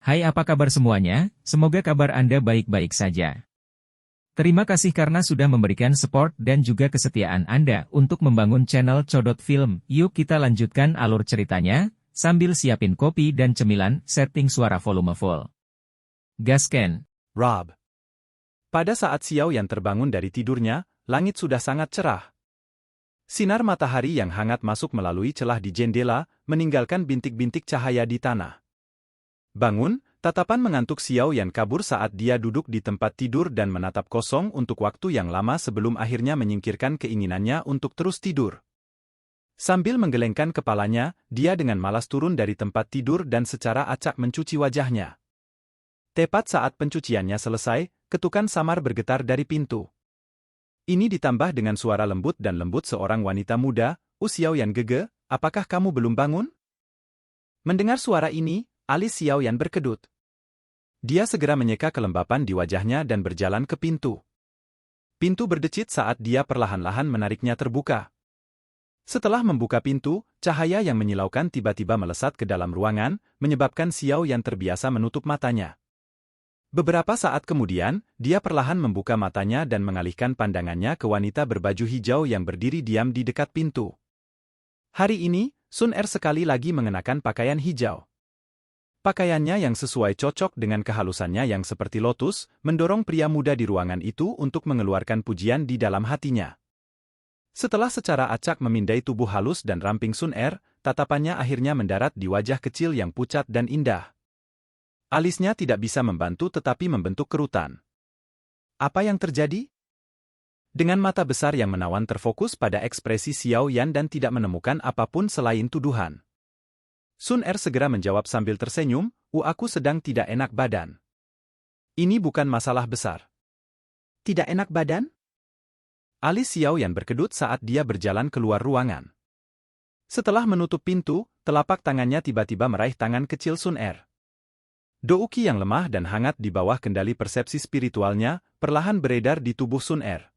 Hai, apa kabar semuanya? Semoga kabar Anda baik-baik saja. Terima kasih karena sudah memberikan support dan juga kesetiaan Anda untuk membangun channel Codot Film. Yuk kita lanjutkan alur ceritanya, sambil siapin kopi dan cemilan, setting suara volume full. Gasken. Rob. Pada saat Xiao Yan terbangun dari tidurnya, langit sudah sangat cerah. Sinar matahari yang hangat masuk melalui celah di jendela, meninggalkan bintik-bintik cahaya di tanah. Bangun, tatapan mengantuk Xiao Yan kabur saat dia duduk di tempat tidur dan menatap kosong untuk waktu yang lama sebelum akhirnya menyingkirkan keinginannya untuk terus tidur. Sambil menggelengkan kepalanya, dia dengan malas turun dari tempat tidur dan secara acak mencuci wajahnya. Tepat saat pencuciannya selesai, ketukan samar bergetar dari pintu. Ini ditambah dengan suara lembut dan lembut seorang wanita muda, Xiao Yan Gege, apakah kamu belum bangun? Mendengar suara ini, alis Xiao Yan berkedut. Dia segera menyeka kelembapan di wajahnya dan berjalan ke pintu. Pintu berdecit saat dia perlahan-lahan menariknya terbuka. Setelah membuka pintu, cahaya yang menyilaukan tiba-tiba melesat ke dalam ruangan, menyebabkan Xiao Yan terbiasa menutup matanya. Beberapa saat kemudian, dia perlahan membuka matanya dan mengalihkan pandangannya ke wanita berbaju hijau yang berdiri diam di dekat pintu. Hari ini, Sun Er sekali lagi mengenakan pakaian hijau. Pakaiannya yang sesuai cocok dengan kehalusannya yang seperti lotus, mendorong pria muda di ruangan itu untuk mengeluarkan pujian di dalam hatinya. Setelah secara acak memindai tubuh halus dan ramping Sun Er, tatapannya akhirnya mendarat di wajah kecil yang pucat dan indah. Alisnya tidak bisa membantu tetapi membentuk kerutan. Apa yang terjadi? Dengan mata besar yang menawan terfokus pada ekspresi Xiao Yan dan tidak menemukan apapun selain tuduhan. Sun Er segera menjawab sambil tersenyum, aku sedang tidak enak badan. Ini bukan masalah besar. Tidak enak badan? Alis Xiao Yan berkedut saat dia berjalan keluar ruangan. Setelah menutup pintu, telapak tangannya tiba-tiba meraih tangan kecil Sun Er. Douki yang lemah dan hangat di bawah kendali persepsi spiritualnya, perlahan beredar di tubuh Sun Er.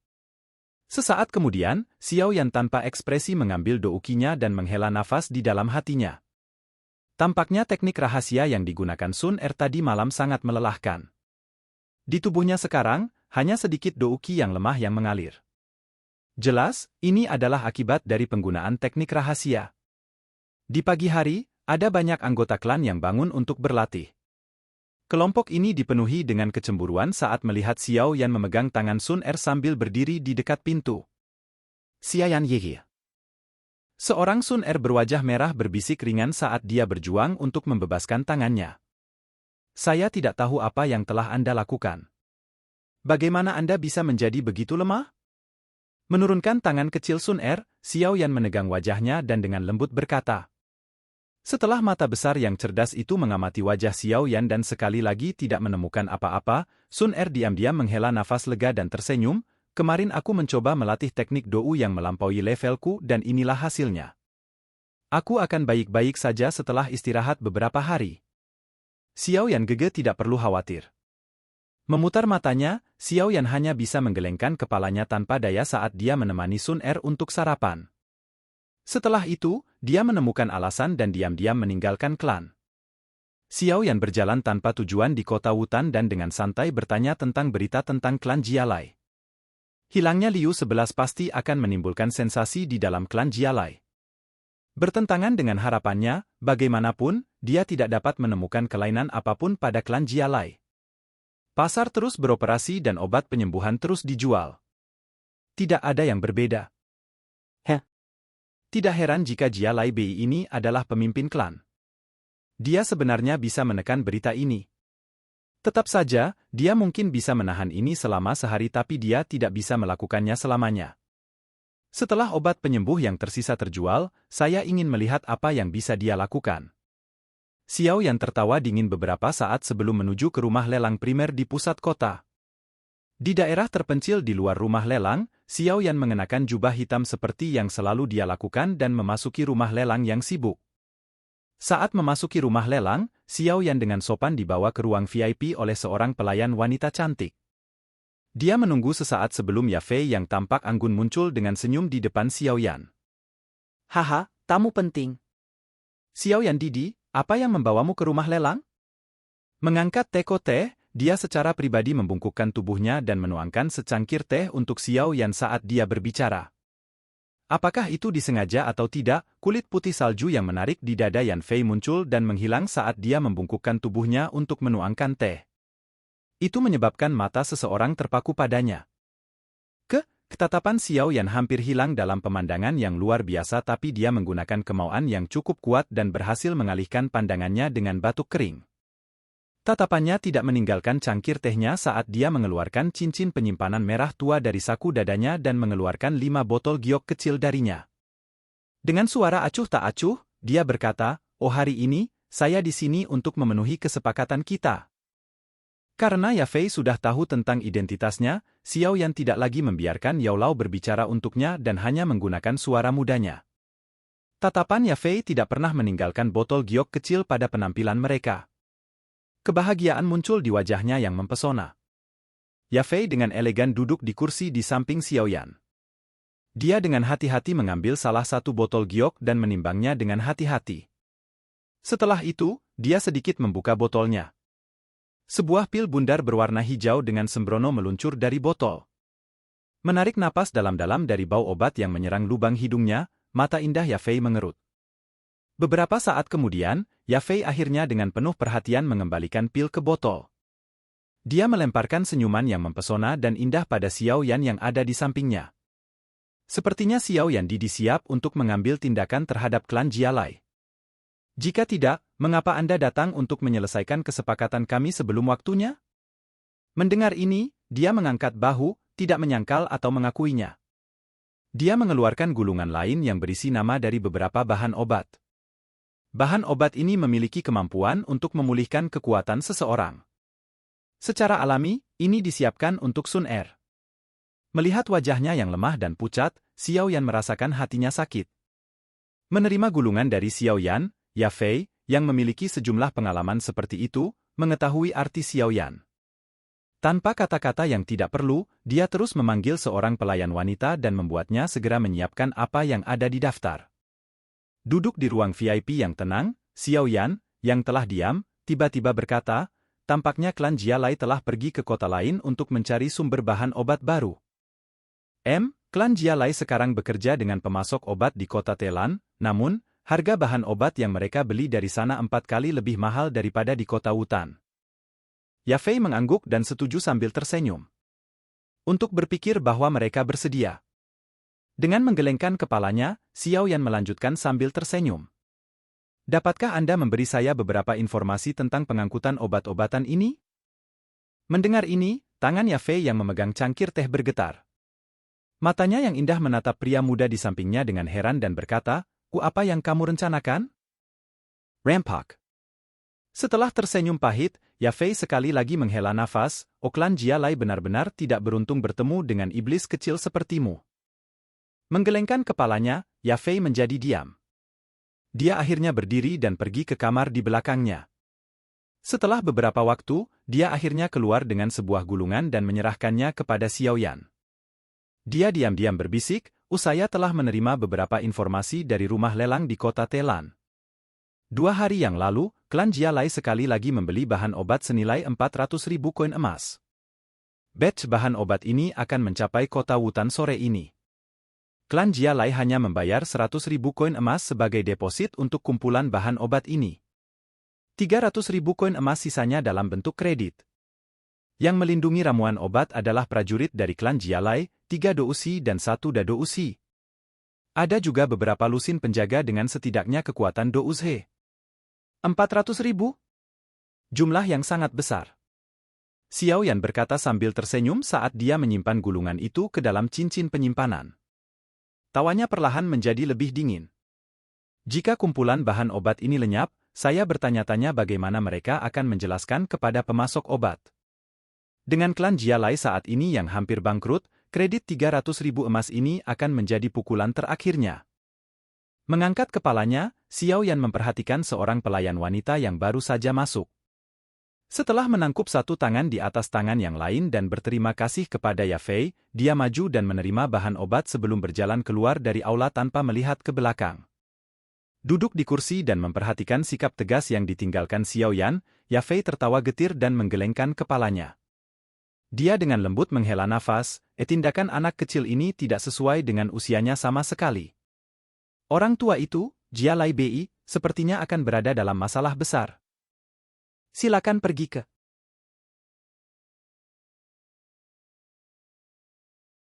Sesaat kemudian, Xiao Yan tanpa ekspresi mengambil doukinya dan menghela nafas di dalam hatinya. Tampaknya teknik rahasia yang digunakan Sun Er tadi malam sangat melelahkan. Di tubuhnya sekarang, hanya sedikit douki yang lemah yang mengalir. Jelas, ini adalah akibat dari penggunaan teknik rahasia. Di pagi hari, ada banyak anggota klan yang bangun untuk berlatih. Kelompok ini dipenuhi dengan kecemburuan saat melihat Xiao Yan memegang tangan Sun Er sambil berdiri di dekat pintu. Xiao Yan Ye. Seorang Sun Er berwajah merah berbisik ringan saat dia berjuang untuk membebaskan tangannya. Saya tidak tahu apa yang telah Anda lakukan. Bagaimana Anda bisa menjadi begitu lemah? Menurunkan tangan kecil Sun Er, Xiao Yan menegang wajahnya dan dengan lembut berkata. Setelah mata besar yang cerdas itu mengamati wajah Xiao Yan dan sekali lagi tidak menemukan apa-apa, Sun Er diam-diam menghela nafas lega dan tersenyum, kemarin aku mencoba melatih teknik dou yang melampaui levelku dan inilah hasilnya. Aku akan baik-baik saja setelah istirahat beberapa hari. Xiao Yan Gege tidak perlu khawatir. Memutar matanya, Xiao Yan hanya bisa menggelengkan kepalanya tanpa daya saat dia menemani Sun Er untuk sarapan. Setelah itu, dia menemukan alasan dan diam-diam meninggalkan klan. Xiao Yan berjalan tanpa tujuan di kota Wutan dan dengan santai bertanya tentang berita tentang klan Jialai. Hilangnya Liu 11 pasti akan menimbulkan sensasi di dalam klan Jialai. Bertentangan dengan harapannya, bagaimanapun, dia tidak dapat menemukan kelainan apapun pada klan Jialai. Pasar terus beroperasi dan obat penyembuhan terus dijual. Tidak ada yang berbeda. Tidak heran jika Jialai Bei ini adalah pemimpin klan. Dia sebenarnya bisa menekan berita ini. Tetap saja, dia mungkin bisa menahan ini selama sehari tapi dia tidak bisa melakukannya selamanya. Setelah obat penyembuh yang tersisa terjual, saya ingin melihat apa yang bisa dia lakukan. Xiao Yan tertawa dingin beberapa saat sebelum menuju ke rumah lelang primer di pusat kota. Di daerah terpencil di luar rumah lelang, Xiao Yan mengenakan jubah hitam seperti yang selalu dia lakukan dan memasuki rumah lelang yang sibuk. Saat memasuki rumah lelang, Xiao Yan dengan sopan dibawa ke ruang VIP oleh seorang pelayan wanita cantik. Dia menunggu sesaat sebelum Ya Fei yang tampak anggun muncul dengan senyum di depan Xiao Yan. Haha, tamu penting. Xiao Yan Didi, apa yang membawamu ke rumah lelang? Mengangkat teko teh, dia secara pribadi membungkukkan tubuhnya dan menuangkan secangkir teh untuk Xiao Yan saat dia berbicara. Apakah itu disengaja atau tidak, kulit putih salju yang menarik di dada Yan Fei muncul dan menghilang saat dia membungkukkan tubuhnya untuk menuangkan teh. Itu menyebabkan mata seseorang terpaku padanya. Ketatapan Xiao Yan hampir hilang dalam pemandangan yang luar biasa, tapi dia menggunakan kemauan yang cukup kuat dan berhasil mengalihkan pandangannya dengan batuk kering. Tatapannya tidak meninggalkan cangkir tehnya saat dia mengeluarkan cincin penyimpanan merah tua dari saku dadanya dan mengeluarkan 5 botol giok kecil darinya. Dengan suara acuh tak acuh, dia berkata, "Oh, hari ini, saya di sini untuk memenuhi kesepakatan kita." Karena Ya Fei sudah tahu tentang identitasnya, Xiao Yan tidak lagi membiarkan Yao Lao berbicara untuknya dan hanya menggunakan suara mudanya. Tatapan Ya Fei tidak pernah meninggalkan botol giok kecil pada penampilan mereka. Kebahagiaan muncul di wajahnya yang mempesona. Ya Fei dengan elegan duduk di kursi di samping Xiao Yan. Dia dengan hati-hati mengambil salah satu botol giok dan menimbangnya dengan hati-hati. Setelah itu, dia sedikit membuka botolnya. Sebuah pil bundar berwarna hijau dengan sembrono meluncur dari botol. Menarik napas dalam-dalam dari bau obat yang menyerang lubang hidungnya, mata indah Ya Fei mengerut. Beberapa saat kemudian, Ya Fei akhirnya dengan penuh perhatian mengembalikan pil ke botol. Dia melemparkan senyuman yang mempesona dan indah pada Xiao Yan yang ada di sampingnya. Sepertinya Xiao Yan siap untuk mengambil tindakan terhadap klan Jialai. Jika tidak, mengapa Anda datang untuk menyelesaikan kesepakatan kami sebelum waktunya? Mendengar ini, dia mengangkat bahu, tidak menyangkal atau mengakuinya. Dia mengeluarkan gulungan lain yang berisi nama dari beberapa bahan obat. Bahan obat ini memiliki kemampuan untuk memulihkan kekuatan seseorang. Secara alami, ini disiapkan untuk Sun Er. Melihat wajahnya yang lemah dan pucat, Xiao Yan merasakan hatinya sakit. Menerima gulungan dari Xiao Yan, Ya Fei, yang memiliki sejumlah pengalaman seperti itu, mengetahui arti Xiao Yan. Tanpa kata-kata yang tidak perlu, dia terus memanggil seorang pelayan wanita dan membuatnya segera menyiapkan apa yang ada di daftar. Duduk di ruang VIP yang tenang, Xiao Yan, yang telah diam, tiba-tiba berkata, tampaknya klan Jialai telah pergi ke kota lain untuk mencari sumber bahan obat baru. Klan Jialai sekarang bekerja dengan pemasok obat di kota Telan, namun, harga bahan obat yang mereka beli dari sana 4 kali lebih mahal daripada di kota Wutan. Ya Fei mengangguk dan setuju sambil tersenyum. Untuk berpikir bahwa mereka bersedia. Dengan menggelengkan kepalanya, Xiao Yan melanjutkan sambil tersenyum. Dapatkah Anda memberi saya beberapa informasi tentang pengangkutan obat-obatan ini? Mendengar ini, tangan Ya Fei yang memegang cangkir teh bergetar. Matanya yang indah menatap pria muda di sampingnya dengan heran dan berkata, apa yang kamu rencanakan? Rampak. Setelah tersenyum pahit, Ya Fei sekali lagi menghela nafas, klan Jialai benar-benar tidak beruntung bertemu dengan iblis kecil sepertimu. Menggelengkan kepalanya, Ya Fei menjadi diam. Dia akhirnya berdiri dan pergi ke kamar di belakangnya. Setelah beberapa waktu, dia akhirnya keluar dengan sebuah gulungan dan menyerahkannya kepada Xiao Yan. Dia diam-diam berbisik, saya telah menerima beberapa informasi dari rumah lelang di kota Telan. 2 hari yang lalu, klan Jialai sekali lagi membeli bahan obat senilai 400.000 koin emas. Batch bahan obat ini akan mencapai kota Wutan sore ini. Klan Jialai hanya membayar 100.000 koin emas sebagai deposit untuk kumpulan bahan obat ini. 300.000 koin emas sisanya dalam bentuk kredit. Yang melindungi ramuan obat adalah prajurit dari klan Jialai, 3 dousi dan 1 dadousi. Ada juga beberapa lusin penjaga dengan setidaknya kekuatan douzhe. 400.000? Jumlah yang sangat besar. Xiao Yan berkata sambil tersenyum saat dia menyimpan gulungan itu ke dalam cincin penyimpanan. Tawanya perlahan menjadi lebih dingin. Jika kumpulan bahan obat ini lenyap, saya bertanya-tanya bagaimana mereka akan menjelaskan kepada pemasok obat. Dengan klan Jialai saat ini yang hampir bangkrut, kredit 300.000 emas ini akan menjadi pukulan terakhirnya. Mengangkat kepalanya, Xiao Yan memperhatikan seorang pelayan wanita yang baru saja masuk. Setelah menangkup satu tangan di atas tangan yang lain dan berterima kasih kepada Ya Fei, dia maju dan menerima bahan obat sebelum berjalan keluar dari aula tanpa melihat ke belakang. Duduk di kursi dan memperhatikan sikap tegas yang ditinggalkan Xiao Yan, Yafei tertawa getir dan menggelengkan kepalanya. Dia dengan lembut menghela nafas, tindakan anak kecil ini tidak sesuai dengan usianya sama sekali. Orang tua itu, Jia Lai Bei, sepertinya akan berada dalam masalah besar. Silakan pergi ke